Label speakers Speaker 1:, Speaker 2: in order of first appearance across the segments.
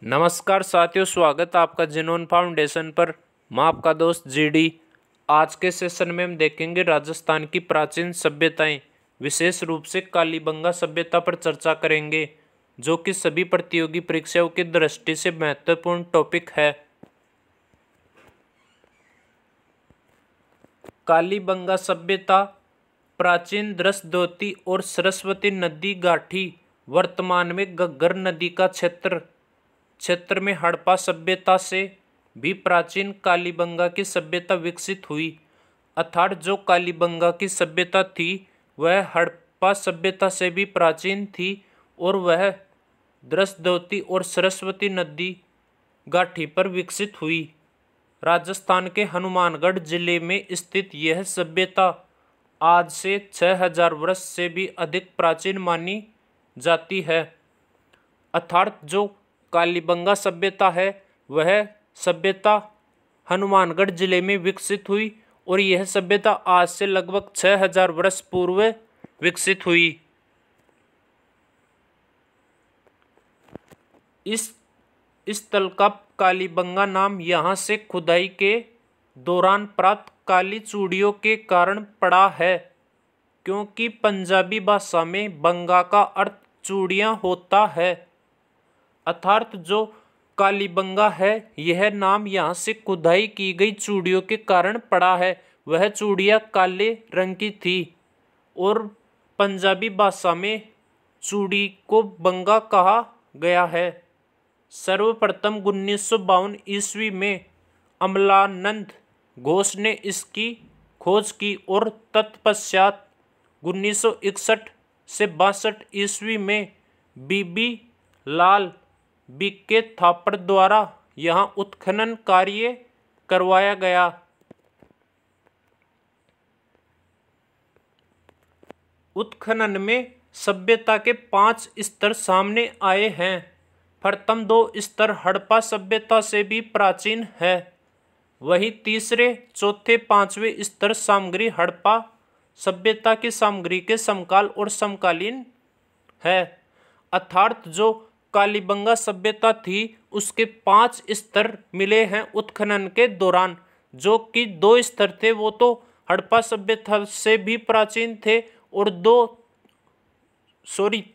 Speaker 1: नमस्कार साथियों, स्वागत है आपका जिनोन फाउंडेशन पर। मैं आपका दोस्त जीडी। आज के सेशन में हम देखेंगे राजस्थान की प्राचीन सभ्यताएं, विशेष रूप से कालीबंगा सभ्यता पर चर्चा करेंगे, जो कि सभी प्रतियोगी परीक्षाओं की दृष्टि से महत्वपूर्ण टॉपिक है। कालीबंगा सभ्यता प्राचीन द्रसद्योति और सरस्वती नदी घाटी, वर्तमान में घग्गर नदी का क्षेत्र में हड़प्पा सभ्यता से भी प्राचीन कालीबंगा की सभ्यता विकसित हुई। अर्थात जो कालीबंगा की सभ्यता थी वह हड़प्पा सभ्यता से भी प्राचीन थी और वह द्रसद्योति और सरस्वती नदी घाटी पर विकसित हुई। राजस्थान के हनुमानगढ़ जिले में स्थित यह सभ्यता आज से 6000 वर्ष से भी अधिक प्राचीन मानी जाती है। अर्थात जो कालीबंगा सभ्यता है वह सभ्यता हनुमानगढ़ जिले में विकसित हुई और यह सभ्यता आज से लगभग 6000 वर्ष पूर्व विकसित हुई। इस स्थल का कालीबंगा नाम यहाँ से खुदाई के दौरान प्राप्त काली चूड़ियों के कारण पड़ा है, क्योंकि पंजाबी भाषा में बंगा का अर्थ चूड़ियाँ होता है। अर्थात जो कालीबंगा है यह नाम यहाँ से खुदाई की गई चूड़ियों के कारण पड़ा है। वह चूड़ियाँ काले रंग की थी और पंजाबी भाषा में चूड़ी को बंगा कहा गया है। सर्वप्रथम 1952 ईस्वी में अमलानंद घोष ने इसकी खोज की और तत्पश्चात 1961 से 62 ईस्वी में बीबी लाल बीके थापर द्वारा यहाँ उत्खनन कार्य करवाया गया। उत्खनन में सभ्यता के 5 स्तर सामने आए हैं। प्रथम 2 स्तर हड़प्पा सभ्यता से भी प्राचीन है, वहीं तीसरे, चौथे, 5वें स्तर सामग्री हड़प्पा सभ्यता की सामग्री के समकाल और समकालीन है। अर्थात जो कालीबंगा सभ्यता थी उसके 5 स्तर मिले हैं उत्खनन के दौरान। जो कि 2 स्तर थे वो तो हड़प्पा सभ्यता से भी प्राचीन थे और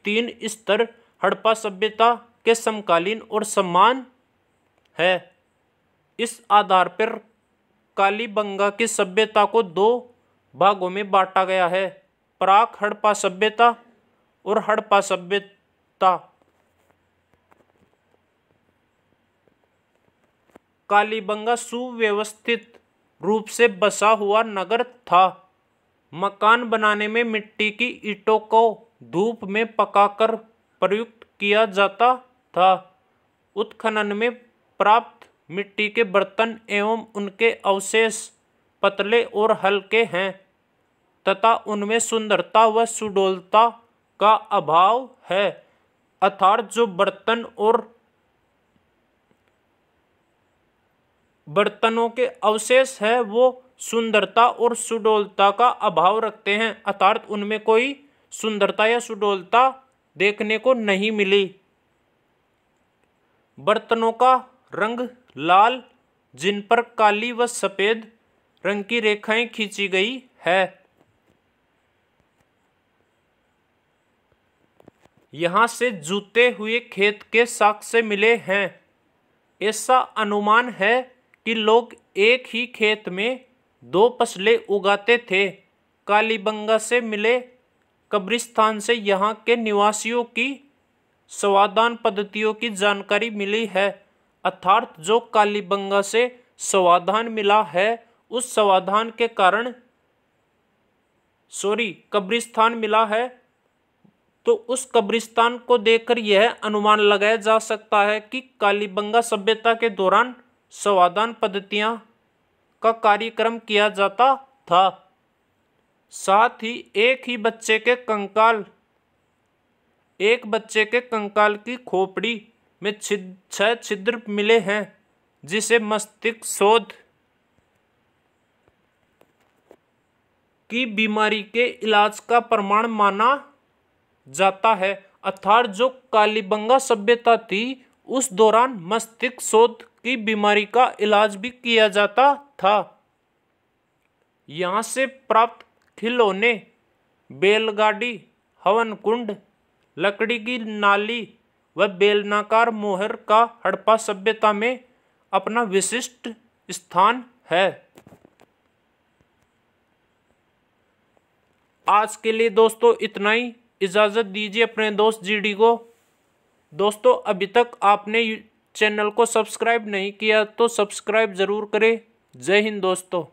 Speaker 1: 3 स्तर हड़प्पा सभ्यता के समकालीन और समान है। इस आधार पर कालीबंगा की सभ्यता को 2 भागों में बांटा गया है, प्राक हड़प्पा सभ्यता और हड़प्पा सभ्यता। कालीबंगा सुव्यवस्थित रूप से बसा हुआ नगर था। मकान बनाने में मिट्टी की ईंटों को धूप में पकाकर प्रयुक्त किया जाता था। उत्खनन में प्राप्त मिट्टी के बर्तन एवं उनके अवशेष पतले और हल्के हैं तथा उनमें सुंदरता व सुडौलता का अभाव है। अर्थात जो बर्तनों के अवशेष है वो सुंदरता और सुडौलता का अभाव रखते हैं। अर्थात उनमें कोई सुंदरता या सुडौलता देखने को नहीं मिली। बर्तनों का रंग लाल, जिन पर काली व सफेद रंग की रेखाएं खींची गई है। यहाँ से जूते हुए खेत के साक्ष्य मिले हैं। ऐसा अनुमान है कि लोग एक ही खेत में 2 फसलें उगाते थे। कालीबंगा से मिले कब्रिस्तान से यहाँ के निवासियों की संवादान पद्धतियों की जानकारी मिली है। अर्थात जो कालीबंगा से संवादान मिला है उस संवादान के कारण कब्रिस्तान मिला है, तो उस कब्रिस्तान को देखकर यह अनुमान लगाया जा सकता है कि कालीबंगा सभ्यता के दौरान संवादान पद्धतियां का कार्यक्रम किया जाता था। साथ ही एक बच्चे के कंकाल की खोपड़ी में 6 छिद्र मिले हैं, जिसे मस्तिष्क शोथ की बीमारी के इलाज का प्रमाण माना जाता है। अर्थात जो कालीबंगा सभ्यता थी उस दौरान मस्तिष्क शोथ की बीमारी का इलाज भी किया जाता था। यहाँ से प्राप्त खिलौने, बैलगाड़ी, हवन कुंड, लकड़ी की नाली व बेलनाकार मोहर का हड़प्पा सभ्यता में अपना विशिष्ट स्थान है। आज के लिए दोस्तों इतना ही। इजाज़त दीजिए अपने दोस्त जीडी को। दोस्तों अभी तक आपने चैनल को सब्सक्राइब नहीं किया तो सब्सक्राइब ज़रूर करें। जय हिंद दोस्तों।